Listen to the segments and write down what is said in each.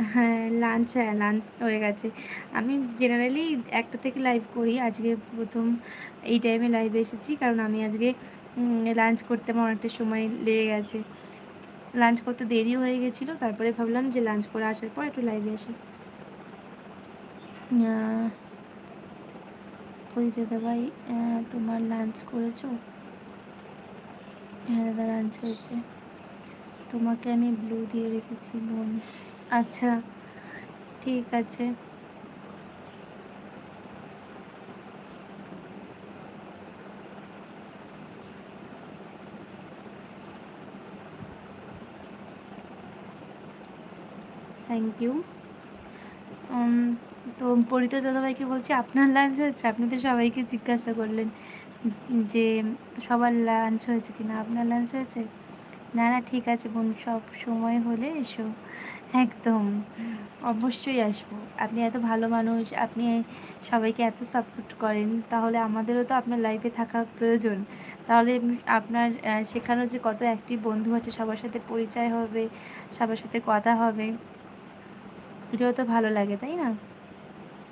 হ্যাঁ, হ্যাঁ, লাঞ্চ হয়ে গেছে। আমি জেনারেলি ১টা থেকে লাইভ করি। আজকে ১ম এই টাইমে লাইভে এসেছি। কারণ আমি আজকে লাঞ্চ করতে আমার অনেকটা সময় লেগে গেছে। লাঞ্চ করতে দেরিও হয়ে গেছিলো। তারপরে ভাবলাম যে লাঞ্চ করে আসার পর একটু লাইভে আসি। আ প্রদীপ দাদাভাই তোমার লাঞ্চ করেছো? হ্যাঁ দাদা, লাঞ্চ হয়েছে। তোমাকে আমি ব্লু দিয়ে রেখেছি বোন। আচ্ছা, ঠিক আছে। Thank you. তো পরিতোষ দাদাভাইকে বলছি, আপনার লাঞ্চ হয়েছে? আপনি তো সবাইকে জিজ্ঞাসা করলেন যে সবার লাঞ্চ হয়েছে কিনা। আপনার লাঞ্চ হয়েছে? না না, ঠিক আছে বোন, সব সময় হলে এসো। একদম, অবশ্যই আসবো। আপনি এত ভালো মানুষ, আপনি সবাইকে এত সাপোর্ট করেন, তাহলে আমাদেরও তো আপনার লাইফে থাকা প্রয়োজন। তাহলে আপনার সেখানেও যে কত অ্যাক্টিভ বন্ধু আছে, সবার সাথে পরিচয় হবে, সবার সাথে কথা হবে, এটাও তো ভালো লাগে, তাই না?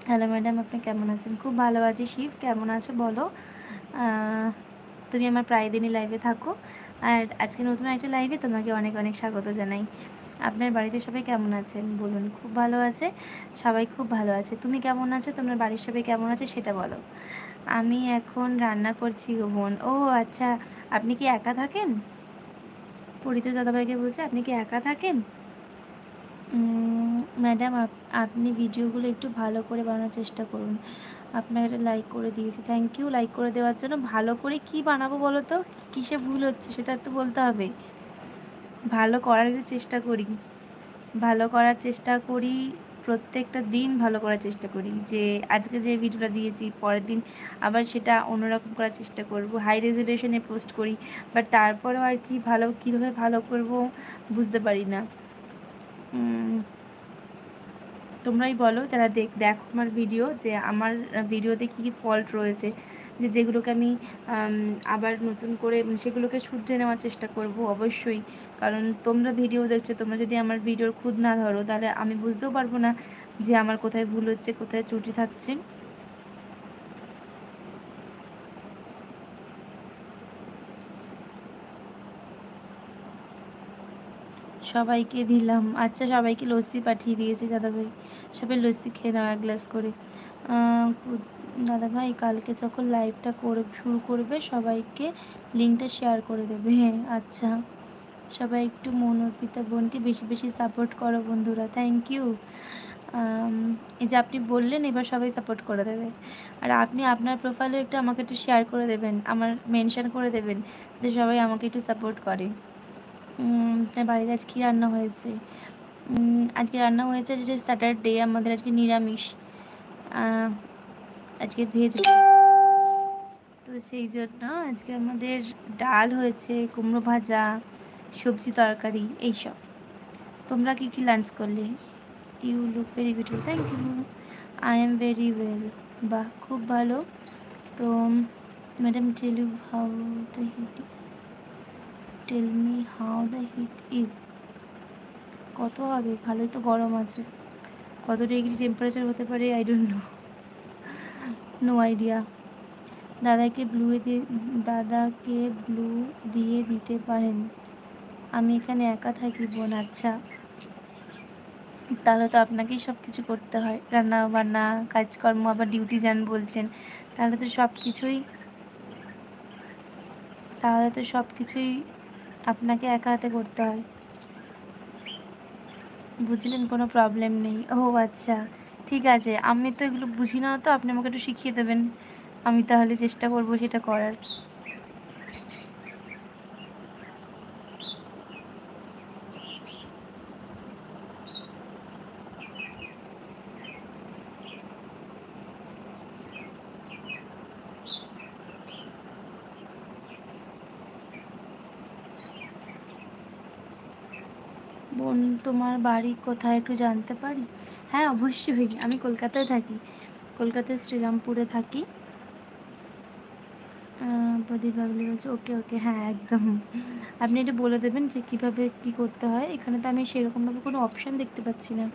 হ্যালো ম্যাডাম, আপনি কেমন আছেন? খুব ভালো আছি। শিব, কেমন আছো বলো? তুমি আমার প্রায় দিনই লাইভে থাকো। আর আজকে নতুন একটা লাইভে তোমাকে অনেক অনেক স্বাগত জানাই। আপনার বাড়িতে সবাই কেমন আছেন বলুন? খুব ভালো আছে, সবাই খুব ভালো আছে। তুমি কেমন আছো? তোমার বাড়ির সবাই কেমন আছে সেটা বলো। আমি এখন রান্না করছি গো বোন। ও আচ্ছা, আপনি কি একা থাকেন? পরিতোষ দাদাভাইকে বলছে, আপনি কি একা থাকেন? ম্যাডাম, আপনি ভিডিওগুলো একটু ভালো করে বানানোর চেষ্টা করুন। আপনাকে একটা লাইক করে দিয়েছি। থ্যাংক ইউ লাইক করে দেওয়ার জন্য। ভালো করে কি বানাবো বলো তো? কিসে ভুল হচ্ছে সেটা তো বলতে হবে। ভালো করার চেষ্টা করি, ভালো করার চেষ্টা করি, প্রত্যেকটা দিন ভালো করার চেষ্টা করি। যে আজকে যে ভিডিওটা দিয়েছি, পরের দিন আবার সেটা অন্যরকম করার চেষ্টা করব। হাই রেজুলেশনে পোস্ট করি, বাট তারপরেও আর কি কীভাবে ভালো করব বুঝতে পারি না। তোমরাই বলো যারা দেখো আমার ভিডিও, যে আমার ভিডিওতে কী কী ফল্ট রয়েছে, যেগুলোকে আমি আবার নতুন করে সেগুলোকে শুধরে নেওয়ার চেষ্টা করব অবশ্যই। কারণ তোমরা ভিডিও দেখছো, তোমরা যদি আমার ভিডিওর খুঁত না ধরো, তাহলে আমি বুঝতেও পারবো না যে আমার কোথায় ভুল হচ্ছে, কোথায় ত্রুটি থাকছে। সবাইকে দিলাম। আচ্ছা, সবাইকে লস্যি পাঠিয়ে দিয়েছি দাদাভাই। সবাই লস্যি খেয়ে নাও 1 গ্লাস করে। দাদাভাই, কালকে যখন লাইভটা শুরু করবে, সবাইকে লিঙ্কটা শেয়ার করে দেবে। হ্যাঁ আচ্ছা, সবাই একটু মন অর্পিতা বোনকে বেশি বেশি সাপোর্ট করো বন্ধুরা। Thank you. এই যে আপনি বললেন, এবার সবাই সাপোর্ট করে দেবে। আর আপনি আপনার প্রোফাইলে একটু আমাকে একটু শেয়ার করে দেবেন, আমার মেনশন করে দেবেন, যাতে সবাই আমাকে একটু সাপোর্ট করে। তার বাড়িতে আজ কী রান্না হয়েছে? আজকে রান্না হয়েছে যে স্যাটারডে, আমাদের আজকে নিরামিষ। আজকে ভেজ, তো সেই জন্য আজকে আমাদের ডাল হয়েছে, কুমড়ো ভাজা, সবজি তরকারি, এইসব। তোমরা কী কী লাঞ্চ করলে? You look very beautiful. Thank you. I am very well. বাহ, খুব ভালো। তো madam, tell you how the heat is, tell me how the heat is. কত হবে? ভালোই তো গরম আছে। কত ডিগ্রি টেম্পারেচার হতে পারে I don't know, no idea. দাদাকে ব্লু দিয়ে দিতে পারেন? আমি এখানে একা থাকি বোন। আচ্ছা, তাহলে তো আপনাকেই সব কিছু করতে হয়, রান্না বান্না কাজকর্ম, আবার ডিউটি যান বলছেন, তাহলে তো সব কিছুই আপনাকে একা হাতে করতে হয়। বুঝলেন? কোনো প্রবলেম নেই। ও আচ্ছা, ঠিক আছে। আমি তো এগুলো বুঝি না, তো আপনি আমাকে একটু শিখিয়ে দেবেন, আমি তাহলে চেষ্টা করব সেটা করার। বোন, তোমার বাড়ি কোথায় একটু জানতে পারি? হ্যাঁ অবশ্যই, আমি কলকাতায় থাকি, কলকাতার শ্রীরামপুরে থাকি। প্রদীপ বাবলি বলছে ওকে ওকে, হ্যাঁ একদম। আপনি এটা বলে দেবেন যে কীভাবে কী করতে হয়। এখানে তো আমি সেরকমভাবে কোনো অপশান দেখতে পাচ্ছি না।